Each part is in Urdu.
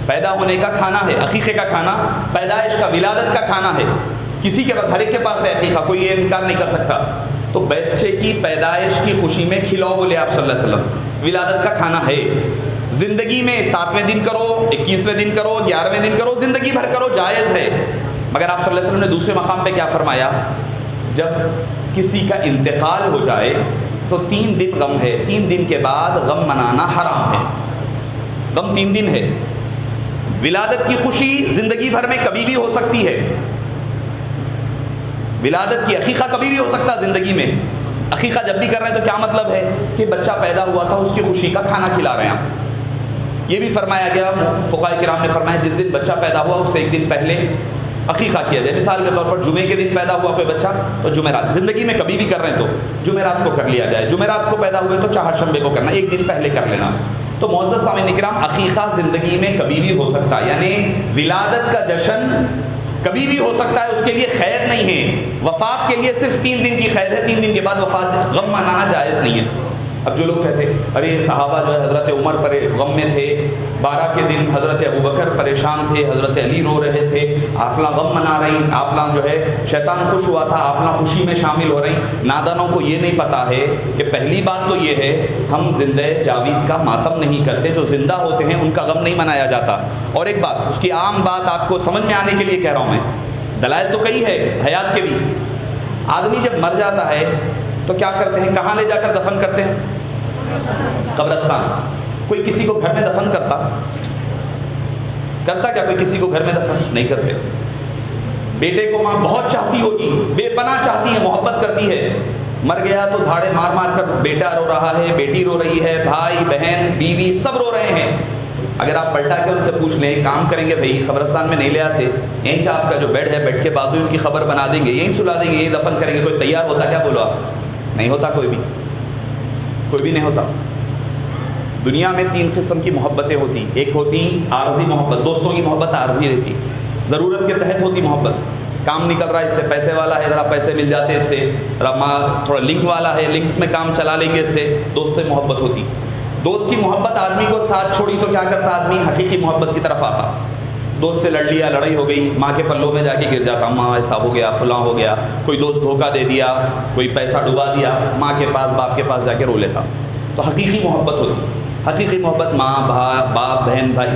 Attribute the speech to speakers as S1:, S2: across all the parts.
S1: پیدا ہونے کا کھانا ہے، عقیقے کا کھانا پیدائش کا، ولادت کا کھانا ہے. کسی کے پاس، ہر ایک کے پاس ہے عقیقہ، کوئی یہ انکار نہیں کر سکتا. تو بچے کی پیدائش کی خوشی میں کھلاؤ بولے آپ صلی اللہ علیہ وسلم، ولادت کا کھانا ہے. زندگی میں 7ویں دن کرو، 21ویں دن کرو، 11ویں دن کرو، زندگی بھر کرو، جائز ہے. مگر آپ صلی اللہ علیہ وسلم نے دوسرے مقام پہ کیا فرمایا؟ جب کسی کا انتقال ہو جائے تو 3 دن غم ہے، 3 دن کے بعد غم منانا حرام ہے. غم 3 دن ہے. ولادت کی خوشی زندگی بھر میں کبھی بھی ہو سکتی ہے. ولادت کی عقیقہ کبھی بھی ہو سکتا ہے زندگی میں. عقیقہ جب بھی کر رہے ہیں تو کیا مطلب ہے کہ بچہ پیدا ہوا تھا، اس کی خوشی کا کھانا کھلا رہے ہیں. یہ بھی فرمایا گیا، فقہاء کرام نے فرمایا جس دن بچہ پیدا ہوا اس سے 1 دن پہلے عقیقہ کیا جائے. مثال کے طور پر جمعے کے دن پیدا ہوا کوئی بچہ تو جمعرات، زندگی میں کبھی بھی کر رہے ہیں تو جمعرات کو کر لیا جائے. جمعرات کو پیدا ہوئے تو چہارشنبے کو کرنا، 1 دن پہلے کر لینا. تو معزز سامعین کرام، عقیقہ زندگی میں کبھی بھی ہو سکتا ہے، یعنی ولادت کا جشن کبھی بھی ہو سکتا ہے، اس کے لیے قید نہیں ہے. وفات کے لیے صرف 3 دن کی قید ہے، 3 دن کے بعد وفات، غم منانا جائز نہیں ہے. اب جو لوگ کہتے ارے صحابہ جو ہے حضرت عمر پر غم میں تھے، 12 کے دن حضرت ابوبکر پریشان تھے، حضرت علی رو رہے تھے، آپ لا غم منا رہی، آپ لا جو ہے شیطان خوش ہوا تھا، آپ لا خوشی میں شامل ہو رہی. نادانوں کو یہ نہیں پتا ہے کہ پہلی بات تو یہ ہے ہم زندہ جاوید کا ماتم نہیں کرتے، جو زندہ ہوتے ہیں ان کا غم نہیں منایا جاتا. اور ایک بات، اس کی عام بات آپ کو سمجھ میں آنے کے لیے کہہ رہا ہوں میں، دلائل تو کئی ہے حیات کے بھی. آدمی جب مر جاتا ہے تو کیا کرتے ہیں، کہاں لے جا کر دفن کرتے ہیں؟ قبرستان. کوئی کسی کو گھر میں دفن کرتا کیا کوئی کسی کو گھر میں دفن نہیں کرتے. بیٹے کو ماں بہت چاہتی ہوگی، بے پناہ چاہتی ہے، محبت کرتی ہے، مر گیا تو دھاڑے مار مار کر بیٹا رو رہا ہے، بیٹی رو رہی ہے، بھائی بہن بیوی سب رو رہے ہیں. اگر آپ پلٹا کے ان سے پوچھ لیں کام کریں گے بھائی قبرستان میں نہیں لے آتے، یہیں سے آپ کا جو بیڈ ہے بیڈ کے بازو ان کی خبر بنا دیں گے، یہیں سلا دیں گے، یہیں دفن کریں گے. کوئی تیار ہوتا کیا؟ بولو آپ. نہیں ہوتا، کوئی بھی نہیں ہوتا. دنیا میں 3 قسم کی محبتیں ہوتی. ایک ہوتی عارضی محبت، دوستوں کی محبت عارضی رہتی، ضرورت کے تحت ہوتی محبت. کام نکل رہا ہے، اس سے پیسے والا ہے، ذرا پیسے مل جاتے اس سے، تھوڑا لنک والا ہے، لنکس میں کام چلا لیں گے اس سے، دوست محبت ہوتی. دوست کی محبت آدمی کو ساتھ چھوڑی تو کیا کرتا آدمی؟ حقیقی محبت کی طرف آتا. دوست سے لڑ لیا، لڑائی ہو گئی، ماں کے پلوں میں جا کے گر جاتا، ماں ایسا ہو گیا، فلاں ہو گیا. کوئی دوست دھوکہ دے دیا، کوئی پیسہ ڈبا دیا، ماں کے پاس باپ کے پاس جا کے رو لیتا. تو حقیقی محبت ہوتی. حقیقی محبت ماں باپ بہن بھائی،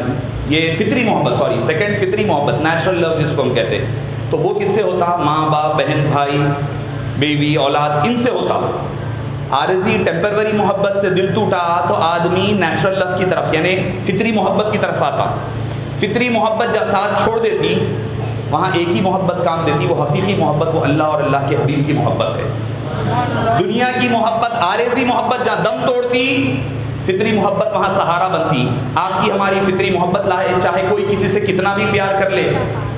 S1: یہ فطری محبت، سیکنڈ فطری محبت، نیچرل لو جس کو ہم کہتے ہیں. تو وہ کس سے ہوتا؟ ماں باپ بہن بھائی بیوی اولاد، ان سے ہوتا. عارضی ٹیمپروری محبت سے دل ٹوٹا تو آدمی نیچرل لو کی طرف یعنی فطری محبت کی طرف آتا. فطری محبت جب ساتھ چھوڑ دیتی وہاں ایک ہی محبت کام دیتی، وہ حقیقی محبت، وہ اللہ اور اللہ کے حبیب کی محبت ہے. دنیا کی محبت، عارضی محبت جہاں دم توڑتی، فطری محبت وہاں سہارا بنتی. آپ کی ہماری فطری محبت چاہے کوئی کسی سے کتنا بھی پیار کر لے،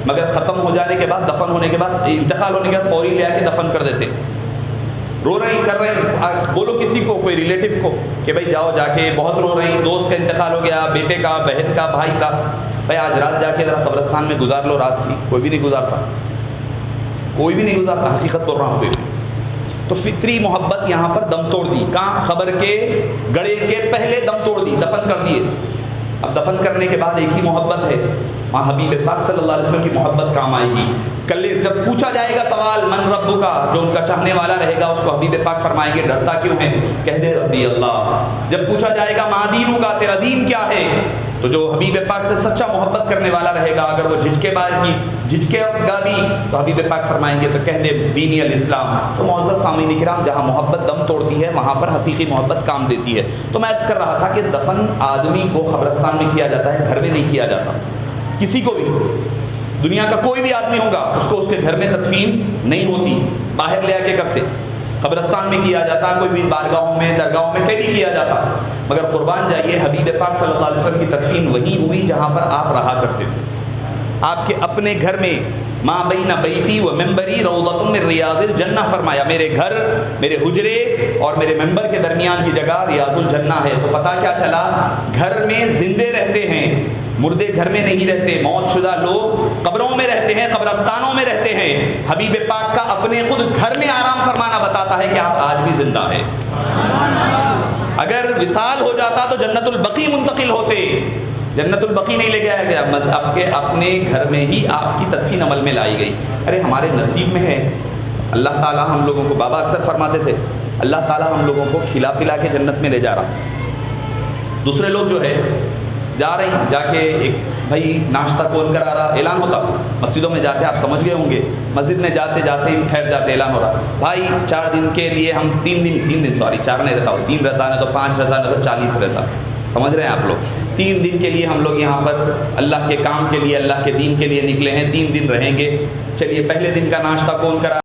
S1: مگر ختم ہو جانے کے بعد، دفن ہونے کے بعد، انتقال ہونے کے بعد فوری لے آ کے دفن کر دیتے. رو رہے ہیں، کر رہے ہیں، بولو کسی کو، کوئی ریلیٹو کو کہ بھائی جاؤ جا کے، بہت رو رہے ہیں، دوست کا انتقال ہو گیا، بیٹے کا، بہن کا، بھائی کا، بھائی آج رات جا کے ذرا قبرستان میں گزار لو رات کی. کوئی بھی نہیں گزارتا، کوئی بھی نہیں گزارتا، حقیقت بول رہا ہوں. کوئی بھی. تو فطری محبت یہاں پر دم توڑ دی. کہاں؟ خبر کے گڑے کے پہلے دم توڑ دی، دفن کر دیے. اب دفن کرنے کے بعد ایک ہی محبت ہے، وہاں حبیب پاک صلی اللہ علیہ وسلم کی محبت کام آئے گی. کل جب پوچھا جائے گا سوال من رب کا، جو ان کا چاہنے والا رہے گا اس کو حبیب پاک فرمائیں گے ڈرتا کیوں ہے؟ کہہ دے ربی اللہ. جب پوچھا جائے گا ما دینو کا، تیرا دین کیا ہے؟ تو جو حبیب پاک سے سچا محبت کرنے والا رہے گا، اگر وہ جھجکے گا بھی تو حبیب پاک فرمائیں گے تو کہہ دے دینی الاسلام. تو معزز سامعین کرام، جہاں محبت دم توڑتی ہے وہاں پر حقیقی محبت کام دیتی ہے. تو میں عرض کر رہا تھا کہ دفن آدمی کو قبرستان میں کیا جاتا ہے، گھر میں نہیں کیا جاتا. کسی کو بھی، دنیا کا کوئی بھی آدمی ہوگا اس کو اس کے گھر میں تدفین نہیں ہوتی، باہر لے آ کے کرتے. قبرستان میں کیا جاتا، کوئی بھی بارگاہوں میں درگاہوں میں کہیں بھی کیا جاتا. مگر قربان جائیے حبیب پاک صلی اللہ علیہ وسلم کی تدفین وہی ہوئی جہاں پر آپ رہا کرتے تھے. آپ کے اپنے گھر میں ما بین بیتی و ممبری روضۃ من ریاض الجنہ فرمایا، میرے گھر، میرے حجرے اور میرے ممبر کے درمیان کی جگہ ریاض الجنہ ہے. تو پتہ کیا چلا؟ گھر میں زندے رہتے ہیں، مردے گھر میں نہیں رہتے. موت شدہ لوگ قبروں میں رہتے ہیں، قبرستانوں میں رہتے ہیں. حبیب پاک کا اپنے خود گھر میں آرام فرمانا بتاتا ہے کہ آپ آج بھی زندہ ہیں. اگر وصال ہو جاتا تو جنت البقیع منتقل ہوتے، جنت البقیع نہیں لے کے آیا گیا، اب کے اپنے گھر میں ہی آپ کی تدفین عمل میں لائی گئی۔ ارے ہمارے نصیب میں ہے، اللہ تعالیٰ ہم لوگوں کو، بابا اکثر فرماتے تھے اللہ تعالیٰ ہم لوگوں کو کھلا پلا کے جنت میں لے جا رہا۔ دوسرے لوگ جو ہے جا رہے ہیں، جا کے ایک بھائی ناشتہ کون کرا رہا، اعلان ہوتا، مسجدوں میں جاتے آپ سمجھ گئے ہوں گے، مسجد میں جاتے جاتے ہی ٹھہر جاتے، اعلان ہو رہا بھائی 4 دن کے لیے ہم 3 دن 4 نہیں رہتا ہو، 3 رہتا ہے تو 5 رہتا ہے تو 40 رہتا، سمجھ رہے ہیں آپ لوگ، 3 دن کے لیے ہم لوگ یہاں پر اللہ کے کام کے لیے، اللہ کے دین کے لیے نکلے ہیں، 3 دن رہیں گے، چلیے پہلے دن کا ناشتہ کون کرا